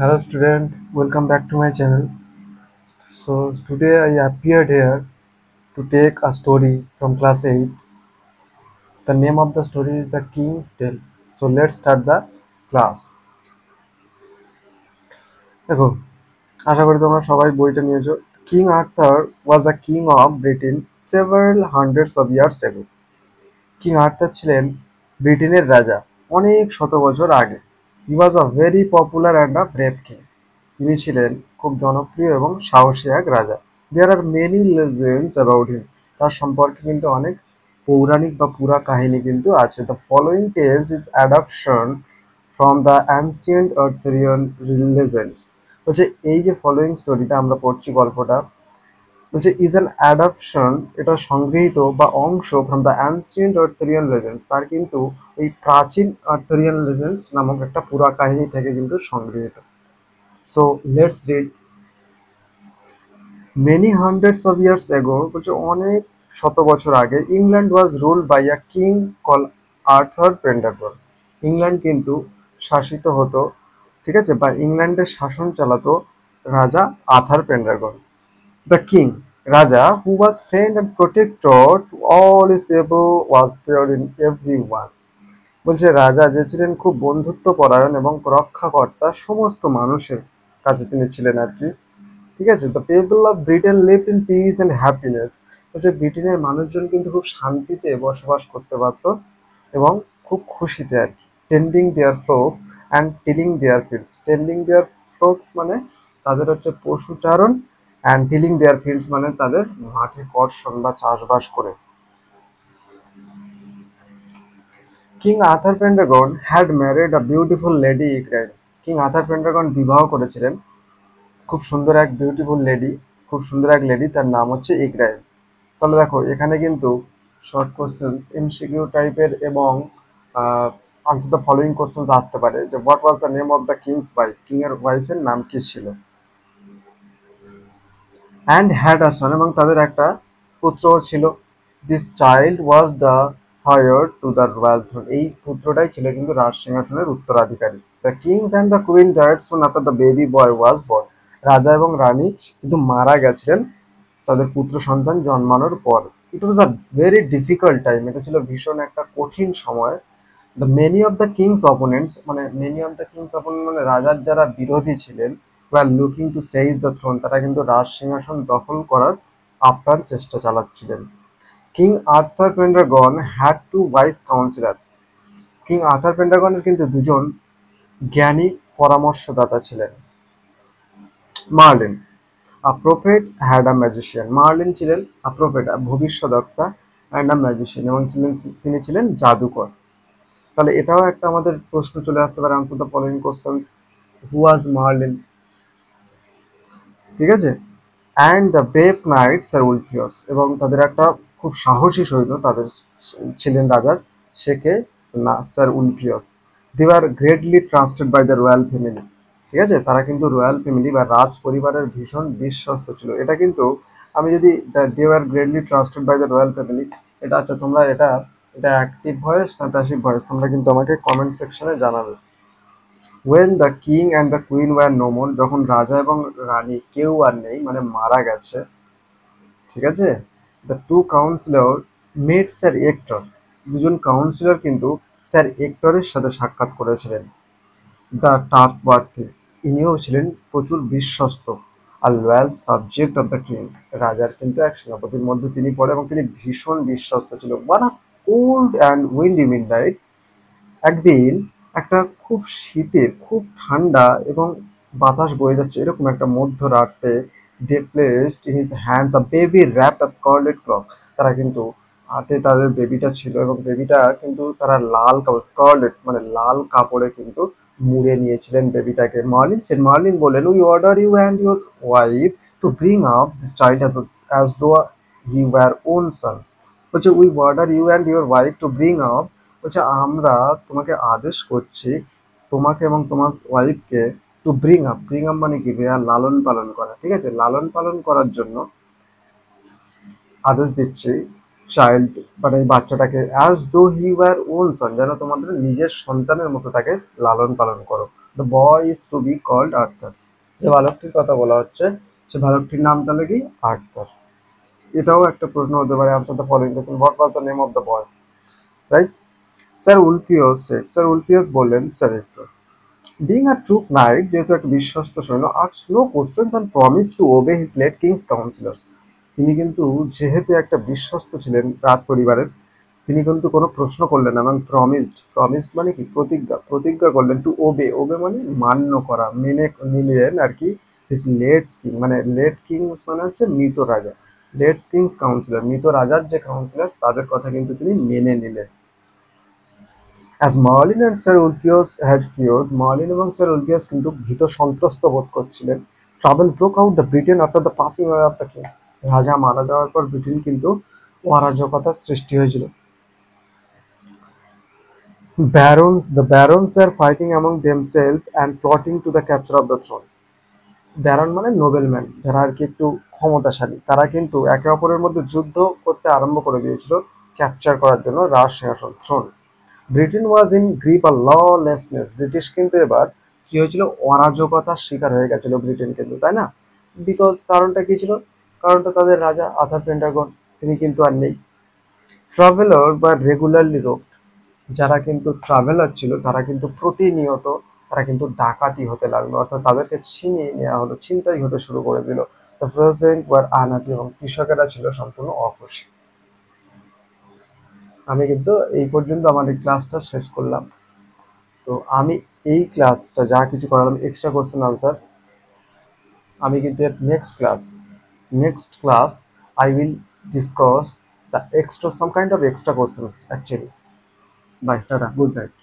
Hello student, welcome back to my channel. So today I appeared here to take a story from class 8. The name of the story is The King's Tale. So let's start the class. দেখো, আশা করি তোমরা সবাই বইটা নিয়েছো। King Arthur was a king of Britain several hundreds of years ago. King Arthur ছিলেন ব্রিটেনের রাজা অনেক শত বছর আগে। He was a very popular and a brave king. তিনি ছিলেন খুব জনপ্রিয় এবং সাহসী এক রাজা। There are many legends about him. তার সম্পর্কে কিন্তু অনেক পৌরাণিক বা পুরা কাহিনী কিন্তু আছে। The following tales is adaption from the ancient Arthurian legends. বলছে এই যে ফলোয়িং স্টোরিটা আমরা পড়ছি গল্পটা, বলছে ইজ অ্যান অ্যাডাপশন, এটা সংগৃহীত বা অংশ from the ancient Arthurian legends. তার কিন্তু এই প্রাচীন আর্থুরিয়ান লেজেন্ডস নামক একটা পুরা কাহিনী থেকে কিন্তু সংগৃহীত। So let's read. Many hundreds of years ago, বলছে অনেক শত বছর আগে, England was ruled by a king call Arthur Pendragon. England কিন্তু শাসিত হতো, ঠিক আছে, বা ইংল্যান্ডের শাসন চালাতো রাজা আর্থার পেন্ডারগন। দ্য কিং, রাজা, who was friend and protector to all his people, was fair in every one. বলছে রাজা যে ছিলেন খুব বন্ধুত্ব পরায়ণ এবং রক্ষাকর্তা সমস্ত মানুষের কাছে তিনি ছিলেন আর কি। ঠিক আছে, the people of Britain lived in peace and happiness. বলছে ব্রিটেনের মানুষজন কিন্তু খুব শান্তিতে বসবাস করতে পারত এবং খুব খুশিতে আর কি। Tending their flocks and tilling their fields. Tending their flocks মানে তাদের হচ্ছে পশুচারণ, অ্যান্ড টিলিং দেয়ার ফিল্ডস মানে তাদের মাঠে কর্ষণ বা চাষবাস করে। King Arthur Pendragon had married a beautiful lady Igraine. King Arthur Pendragon বিবাহ করেছিলেন খুব সুন্দর এক বিউটিফুল লেডি, খুব সুন্দর এক লেডি, তার নাম হচ্ছে ইগ্রাইন। তাহলে দেখো এখানে কিন্তু শর্ট কোশ্চেন্স এমসিকিউ টাইপের এবং আনসার দ্য ফলোইং কোশ্চেন্স আসতে পারে যে what was the name of the king's wife. King এর ওয়াইফের নাম কি ছিল। অ্যান্ড হ্যাড আ সন, এবং তাদের একটা পুত্রও ছিল। This child was the heir to the royal throne. এই পুত্রটাই ছিল কিন্তু রাজ সিংহাসনের উত্তরাধিকারী। The kings and the queen died soon after the baby boy was born. রাজা এবং রানী কিন্তু মারা গেছিলেন তাদের পুত্র সন্তান জন্মানোর পর। It was a very difficult time. এটা ছিল ভীষণ একটা কঠিন সময়। The many of the king's opponents, মানে many of the king's opponent মানে রাজার যারা বিরোধী ছিলেন, were looking to seize the throne, তারা কিন্তু রাজ সিংহাসন দখল করার আপ্রাণ চেষ্টা চালাচ্ছিলেন। King Arthur Pendragon had two wise counsellor. King Arthur পেন্ডারগনের কিন্তু দুজন জ্ঞানী পরামর্শদাতা ছিলেন। Merlin, a prophet had a magician. Marlin ছিলেন আ প্রফেট, ভবিষ্যদ্বক্তা, অ্যান্ড আ ম্যাজিশিয়ান, এবং তিনি ছিলেন জাদুকর। তাহলে এটাও একটা আমাদের প্রশ্ন চলে আসতে পারে, answer the following questions. Who was Merlin, ঠিক আছে। And the brave knight sir Ulfius, এবং তাদের একটা খুব সাহসী সৈন্য তাদের ছিলেন রাজার, সে কে না sir Ulfius. They are greatly trusted by the royal family. ঠিক আছে, তারা কিন্তু রয়্যাল ফ্যামিলি বা রাজ পরিবারের ভীষণ বিশ্বস্ত ছিল। এটা কিন্তু আমি যদি they are greatly trusted by the royal family, এটা আচ্ছা তোমরা এটা এটা অ্যাক্টিভ ভয়েস না প্যাসিভ ভয়েস তোমরা কিন্তু আমাকে কমেন্ট সেকশনে জানাবে। When the king and the queen were no more, যখন রাজা এবং রানী কেউ আর নেই মানে মারা গেছে, ঠিক আছে, the two counsellor met Sir Ector. দুজন কাউন্সিলর কিন্তু স্যার এক্টরের সাথে সাক্ষাৎ করেছিলেন। দ্য টার্সওয়ার্থি, ইনিও ছিলেন প্রচুর বিশ্বস্ত। আর loyal subject of the king, রাজার কিন্তু এক সেনাপতির মধ্যে তিনি পড়ে এবং তিনি ভীষণ বিশ্বস্ত ছিল। One a cold and Windy midnight, একদিন একটা খুব শীতের খুব ঠান্ডা এবং বাতাস বয়ে যাচ্ছে এরকম একটা মধ্যরাতে, they placed in his hands a baby wrapped a scarlet cloth. তারা কিন্তু হাতে তাদের বেবিটা ছিল এবং বেবিটা কিন্তু তারা লাল কাপড়, স্কারলেট মানে লাল কাপড়ে কিন্তু মুড়ে নিয়েছিলেন বেবিটাকে। মার্লিন বললেন, we order you and your wife to bring up this child as though he were own son. বলছে we order you and your wife to bring up, বলছে আমরা তোমাকে আদেশ করছি, তোমাকে এবং তোমার ওয়াইফকে, টু ব্রিং আপ মানে কি লালন পালন করা, ঠিক আছে, লালন পালন করার জন্য আদেশ দিচ্ছি। চাইল্ড মানে এই বাচ্চাটাকে as though he were own সন, যেন তোমাদের নিজের সন্তানের মতো তাকে লালন পালন করো। The boy is to be called Arthur. যে বালকটির কথা বলা হচ্ছে সে বালকটির নাম তাহলে কি, আর্থার। এটাও একটা প্রশ্ন হতে পারে, answer the following question, what was the name of the boy, right? Sir Ulfius said, sir Ulfius বললেন, স্যার একটু বিং আ ট্রু নাইট, যেহেতু একটা বিশ্বস্ত সৈন্য, asked no questions and promise to obey his late king's counsellors. তিনি কিন্তু যেহেতু একটা বিশ্বস্ত ছিলেন রাজ পরিবারের, তিনি কিন্তু কোনো প্রশ্ন করলেন না এবং প্রমিসড মানে কি, প্রতিজ্ঞা করলেন, টু ওবে, ওবে মানে মান্য করা, মেনে নিলেন আর কি, হিজ লেট কিং, মানে লেট কিংস মানে হচ্ছে মৃত রাজা, লেট কিংস কাউন্সিলর, মৃত রাজার যে কাউন্সিলর তাদের কথা কিন্তু তিনি মেনে নিলেন। As Merlin and Sir Ulfius had feared, Merlin এবং Sir Ulfius কিন্তু ভীত সন্ত্রস্ত বোধ করছিলেন। Trouble broke out the Britain after the passing away of the king. রাজা মারা যাওয়ার পর ব্রিটেন কিন্তু অরাজকতার সৃষ্টি হয়েছিল। The barons were fighting among themselves and plotting to the capture of the throne. Baron মানে নোবেলম্যান, যারা আর কি একটু ক্ষমতাশালী, তারা কিন্তু একে অপরের মধ্যে যুদ্ধ করতে আরম্ভ করে দিয়েছিল ক্যাপচার করার জন্য রাজ সিংহাসন, throne. Britain was in grip of lawlessness, British কিন্তু এবার কি হয়েছিল, অরাজকতার শিকার হয়ে গেছিল ব্রিটেন কিন্তু, তাই না? বিকজ কারণটা কি ছিল, কারণটা তাদের রাজা আর্থার পেন্টাগন তিনি কিন্তু আর নেই। ট্রাভেলার বা রেগুলারলি রোড, যারা কিন্তু ট্রাভেলার ছিল তারা কিন্তু প্রতিনিয়ত তারা কিন্তু ডাকাতি হতে লাগলো, অর্থাৎ তাদেরকে ছিনিয়ে নেওয়া হলো, ছিনতাই হতে শুরু করে দিল। দ্য প্রেসিডেন্ট ওয়ার আনহ্যাপি, এবং কৃষকেরা ছিল সম্পূর্ণ অখুশি। আমি কিন্তু এই পর্যন্ত আমার এই ক্লাসটা শেষ করলাম। তো আমি এই ক্লাসটা যা কিছু করালাম এক্সট্রা কোশ্চেন আনসার, আমি কিন্তু এর next class I will discuss the extra some kind of extra questions actually. Bye, tata, good night.